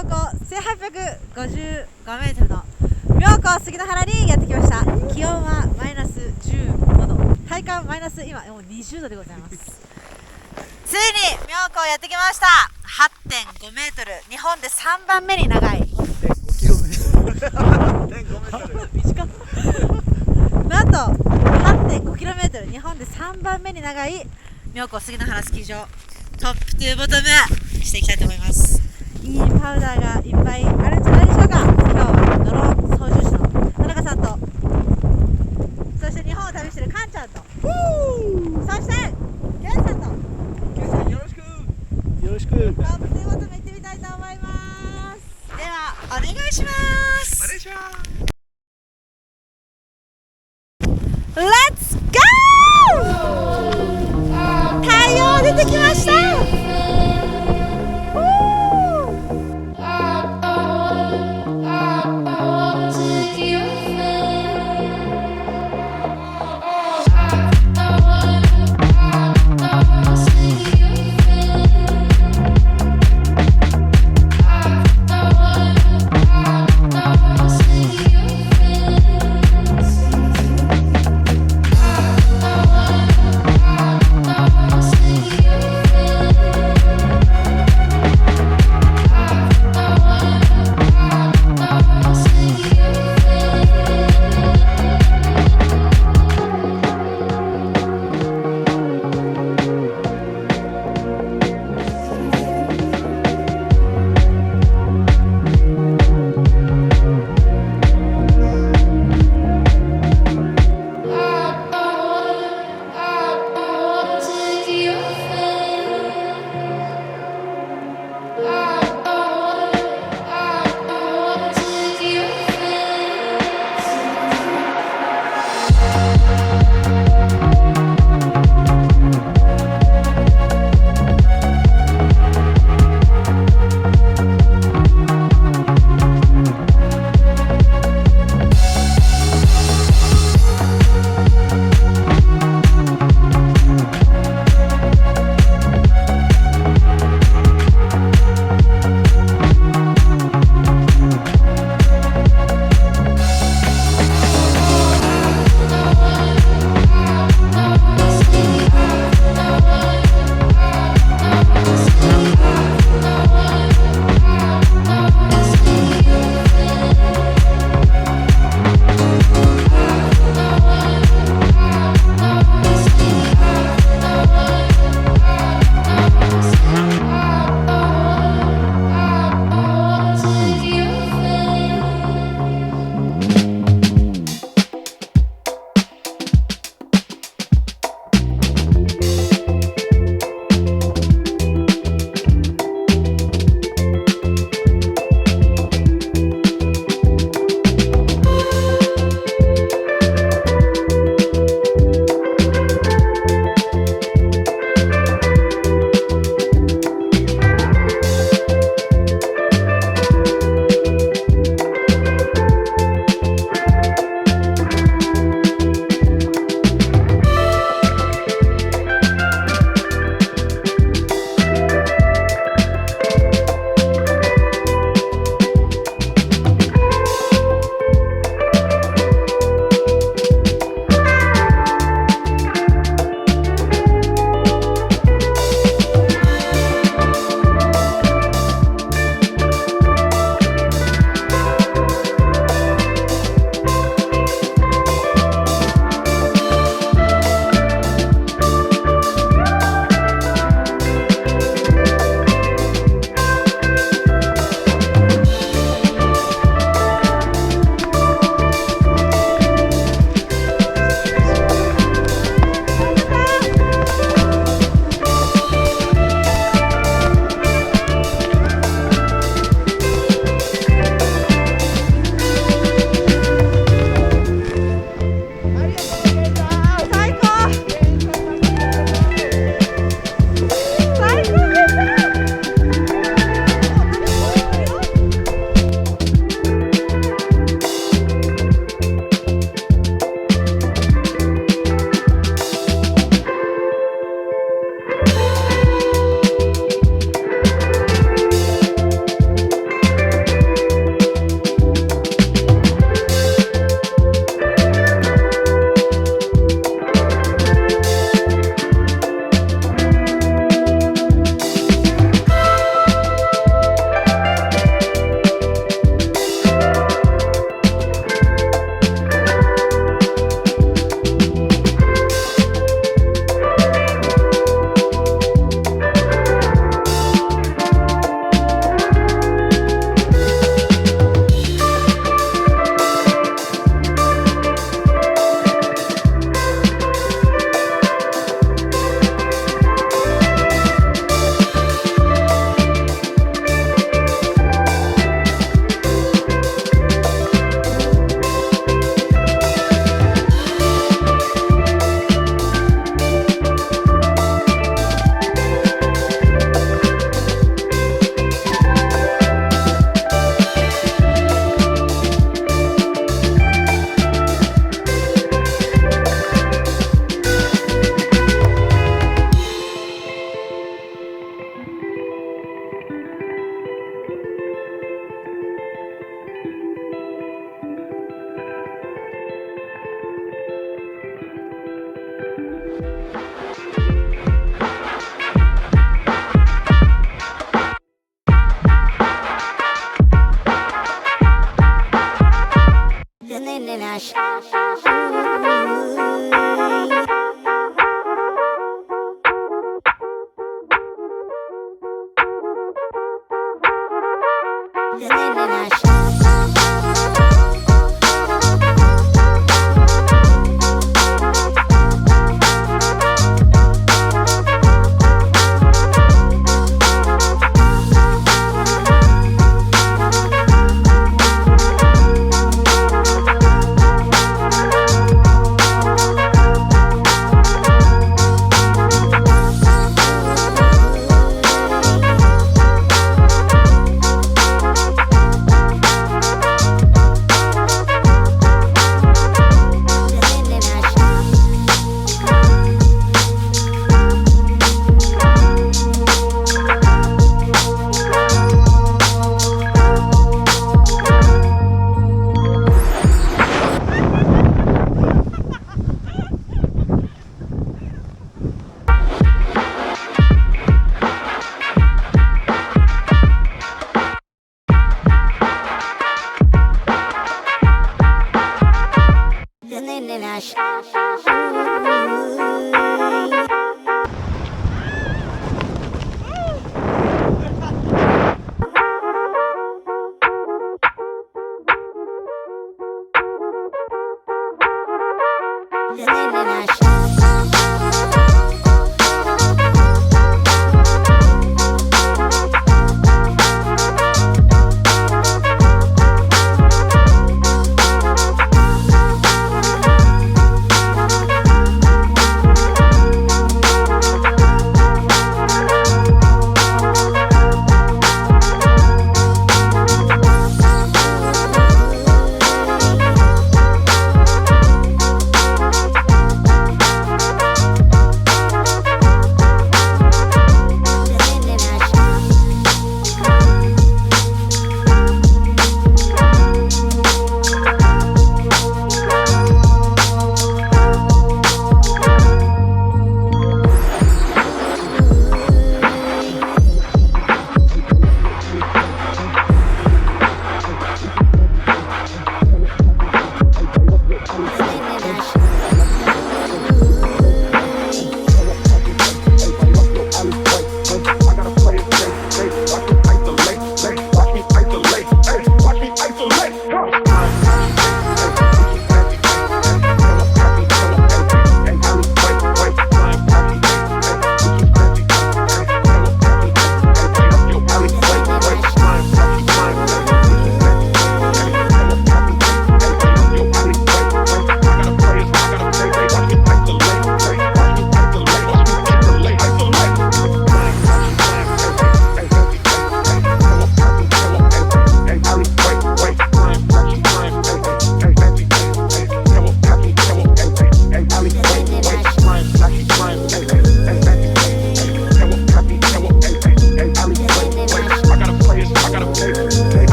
標高1855メートルの妙高杉ノ原にやってきました。気温はマイナス15度、体感マイナス今もう20度でございます。ついに妙高やってきました。 8.5 メートル、日本で3番目に長い 8.5 短っなんと 8.5 キロメートル、日本で3番目に長い妙高杉ノ原スキー場、トップトゥーボトムしていきたいと思います。いいパウダーがいっぱいあるんじゃないでしょうか。今日はノロ操縦士の田中さんと、そして日本を旅しているかんちゃんと、そしてげんさんと、げんさんよろしくよろしく。トップトゥーボトム行ってみたいと思います。ではお願いします。お願いします。Let's go! 太陽出てきました。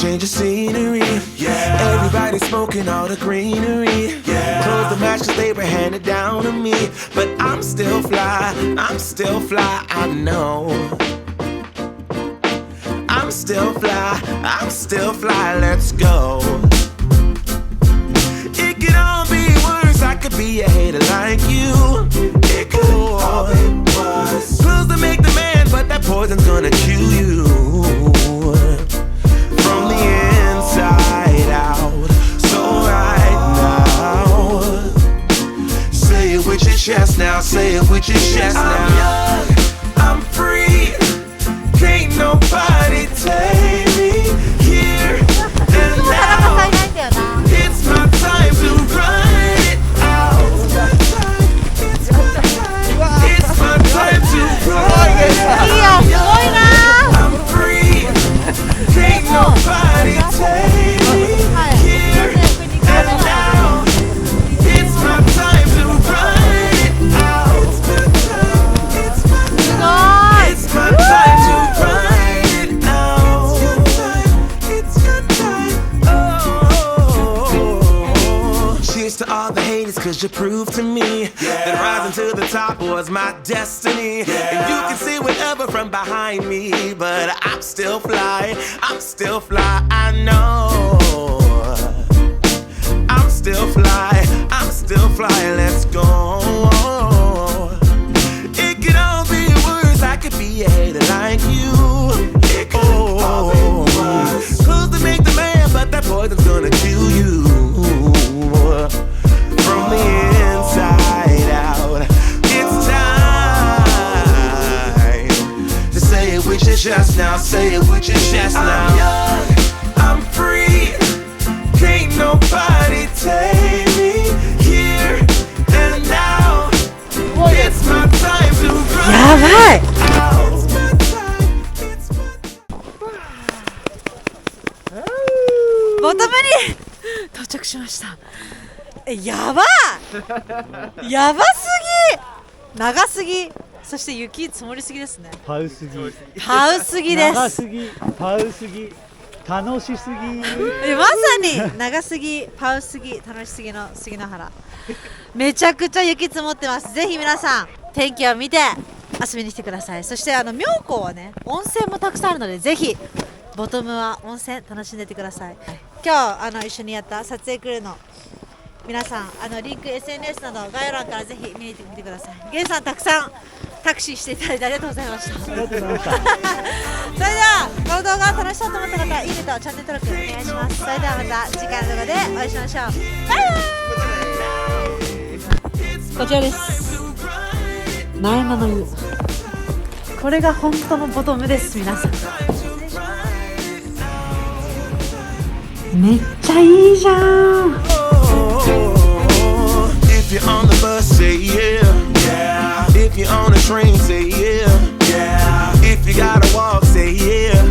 change of scenery. Yeah. Everybody smoking all the greenery. Yeah. Close the match 'cause they were handed down to me. But I'm still fly, I know. I'm still fly, let's go. It could all be worse, I could be a hater like you. It could all be worse. Pills to make the man, but that poison's gonna kill you. From the inside out, so right now. Say it with your chest now, say it with your chest now. I'm young, I'm free, can't nobody take me here and now. It's my time to run it out. It's my time to run it out. I'm free. this, cause you proved to me that rising to the top was my destiny. And you can see whatever from behind me, but I'm still fly, I know. I'm still fly, let's go. It could all be worse, I could be a hater like you. It could all be worse. Clothes to make the man, but that poison's gonna kill you. From the inside out, it's time to say it with your chest now, say it with your chest now. I'm young, I'm free, can't nobody take me here and now. It's my time to run. やばい。 It's my time, it's my time. ボトムに到着しました。やばい、やばすぎ、長すぎ、そして雪積もりすぎですね。パウすぎ、パウすぎです。長すぎ、パウすぎ、楽しすぎ。まさに長すぎ、パウすぎ、楽しすぎの杉ノ原。めちゃくちゃ雪積もってます。ぜひ皆さん天気を見て遊びに来てください。そして妙高はね、温泉もたくさんあるので、ぜひボトムは温泉楽しんでってください。今日一緒にやった撮影クルーの皆さん、リンク SNS など概要欄からぜひ見に行ってみてください。ゲンさん、たくさんタクシーしていただいてありがとうございました。それではこの動画を楽しそうと思った方、いいねとチャンネル登録お願いします。それではまた次回の動画でお会いしましょう。バイバイ。こちらです。苗間の湯、これが本当のボトムです。皆さん、めっちゃいいじゃん。If you're on the bus, say yeah. Yeah. If you're on the train, say yeah. Yeah. If you gotta walk, say yeah.